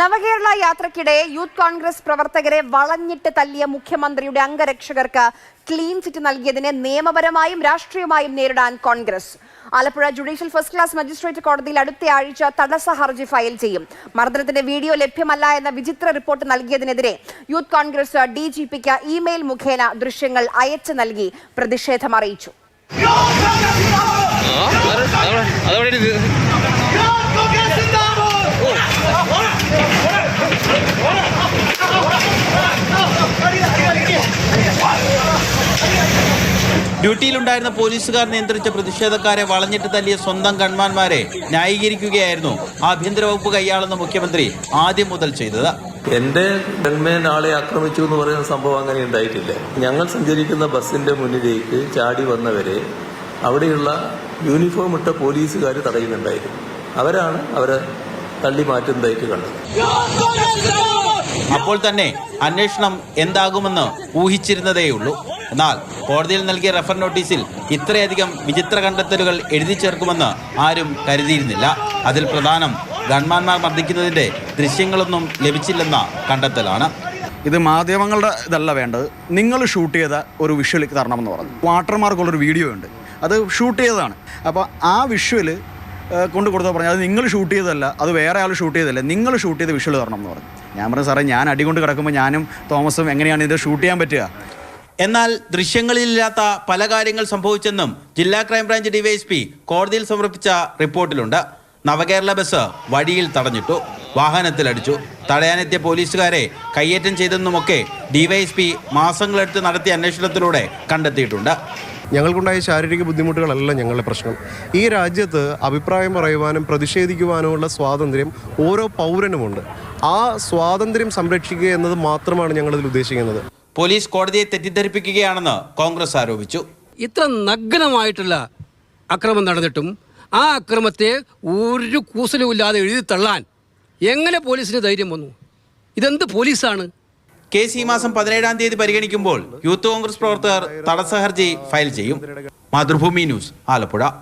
നവകേരള യാത്രയ്ക്കിടെ യൂത്ത് കോൺഗ്രസ് പ്രവർത്തകരെ വളഞ്ഞിട്ട് തല്ലിയ മുഖ്യമന്ത്രിയുടെ അംഗരക്ഷകർക്ക് ക്ലീൻ ചിറ്റ് നൽകിയതിനെ നിയമപരമായും രാഷ്ട്രീയമായും നേരിടാൻ Congress. Alappuzha judicial first class magistrate കോടതിയിൽ അടുത്ത ആഴ്ച തടസ്സ ഹർജി ഫയൽ ചെയ്യും. മർദ്ദനത്തിന്റെ വീഡിയോ ലഭ്യമല്ല എന്ന വിചിത്ര റിപ്പോർട്ട് നൽകിയതിനെതിരെ യൂത്ത് കോൺഗ്രസ് ഡിജിപിക്ക് ഇമെയിൽ മുഖേന ദൃശ്യങ്ങൾ അയച്ചു നൽകി പ്രതിഷേധം അറിയിച്ചു. ഡ്യൂട്ടിയിലുണ്ടായിരുന്ന പോലീസുകാർ നിയന്ത്രിച്ച പ്രതിഷേധക്കാരെ വളഞ്ഞിട്ട് തല്ലിയ സ്വന്തം ഗൺമാന്മാരെ ന്യായീകരിക്കുകയായിരുന്നു ആഭ്യന്തര വകുപ്പ് കൈയാളുന്ന മുഖ്യമന്ത്രി ആദ്യം മുതൽ ചെയ്തത്. എന്റെ ഗൺമാൻ ആളെ ആക്രമിച്ചു എന്ന് പറയുന്ന സംഭവം അങ്ങനെ ഉണ്ടായിട്ടില്ല. ഞങ്ങൾ സഞ്ചരിക്കുന്ന ബസിന്റെ മുന്നിലേക്ക് ചാടി വന്നവരെ അവിടെയുള്ള യൂണിഫോം ഇട്ട പോലീസുകാർ തടയുന്നുണ്ടായിരുന്നു. അവരാണ് അവരെ തള്ളി മാറ്റുന്നതായിട്ട് കണ്ടത്. അപ്പോൾ തന്നെ അന്വേഷണം എന്താകുമെന്ന് ഊഹിച്ചിരുന്നതേയുള്ളൂ. എന്നാൽ കോടതിയിൽ നൽകിയ റഫർ നോട്ടീസിൽ ഇത്രയധികം വിചിത്ര കണ്ടെത്തലുകൾ എഴുതി ചേർക്കുമെന്ന് ആരും കരുതിയിരുന്നില്ല. അതിൽ പ്രധാനം ഗൺമാന്മാർ മർദ്ദിക്കുന്നതിന്റെ ദൃശ്യങ്ങളൊന്നും ലഭിച്ചില്ലെന്ന കണ്ടെത്തലാണ്. ഇത് മാധ്യമങ്ങളുടെ ഇതല്ല വേണ്ടത്, നിങ്ങൾ ഷൂട്ട് ചെയ്ത ഒരു വിഷ്വൽ തരണമെന്ന് പറഞ്ഞു. വാട്ടർമാർക്കുള്ളൊരു വീഡിയോ ഉണ്ട്, അത് ഷൂട്ട് ചെയ്തതാണ്. അപ്പോൾ ആ വിഷ്വൽ കൊണ്ട് കൊടുത്താൽ പറഞ്ഞു അത് നിങ്ങൾ ഷൂട്ട് ചെയ്തതല്ല, അത് വേറെ ആൾ ഷൂട്ട് ചെയ്തതല്ല, നിങ്ങൾ ഷൂട്ട് ചെയ്ത വിഷ്വൽ തരണം എന്ന് പറഞ്ഞു. ഞാൻ പറഞ്ഞു സാറേ, ഞാൻ അടികൊണ്ട് കിടക്കുമ്പോൾ ഞാനും തോമസും എങ്ങനെയാണ് ഇത് ഷൂട്ട് ചെയ്യാൻ പറ്റുക? എന്നാൽ ദൃശ്യങ്ങളിലില്ലാത്ത പല കാര്യങ്ങൾ സംഭവിച്ചെന്നും ജില്ലാ ക്രൈംബ്രാഞ്ച് ഡിവൈഎസ്പി കോടതിയിൽ സമർപ്പിച്ച റിപ്പോർട്ടിലുണ്ട്. നവകേരള ബസ് വഴിയിൽ തടഞ്ഞിട്ടു, വാഹനത്തിലടിച്ചു, തടയാനെത്തിയ പോലീസുകാരെ കയ്യേറ്റം ചെയ്തെന്നുമൊക്കെ ഡിവൈഎസ്പി മാസങ്ങളെടുത്ത് നടത്തിയ അന്വേഷണത്തിലൂടെ കണ്ടെത്തിയിട്ടുണ്ട്. ഞങ്ങൾക്കുണ്ടായ ശാരീരിക ബുദ്ധിമുട്ടുകളല്ല ഞങ്ങളുടെ പ്രശ്നം. ഈ രാജ്യത്ത് അഭിപ്രായം പറയുവാനും പ്രതിഷേധിക്കുവാനുമുള്ള സ്വാതന്ത്ര്യം ഓരോ പൗരനുമുണ്ട്. ആ സ്വാതന്ത്ര്യം സംരക്ഷിക്കുക എന്നത് മാത്രമാണ് ഞങ്ങളിതിൽ ഉദ്ദേശിക്കുന്നത്. പോലീസ് കോടതിയെ തെറ്റിദ്ധരിപ്പിക്കുകയാണെന്ന് കോൺഗ്രസ് ആരോപിച്ചു. ഇത്ര നഗ്നമായിട്ടുള്ള അക്രമം നടന്നിട്ടും ആ അക്രമത്തെ ഒരു കൂസലുമില്ലാതെ എഴുതി തള്ളാൻ എങ്ങനെ പോലീസിന് ധൈര്യം വന്നു? ഇതെന്ത് പോലീസാണ്? കേസ് ഈ മാസം 17-ാം തീയതി പരിഗണിക്കുമ്പോൾ യൂത്ത് കോൺഗ്രസ് പ്രവർത്തകർ തടസ്സ ഹർജി ഫയൽ ചെയ്യും. മാതൃഭൂമി ന്യൂസ്, ആലപ്പുഴ.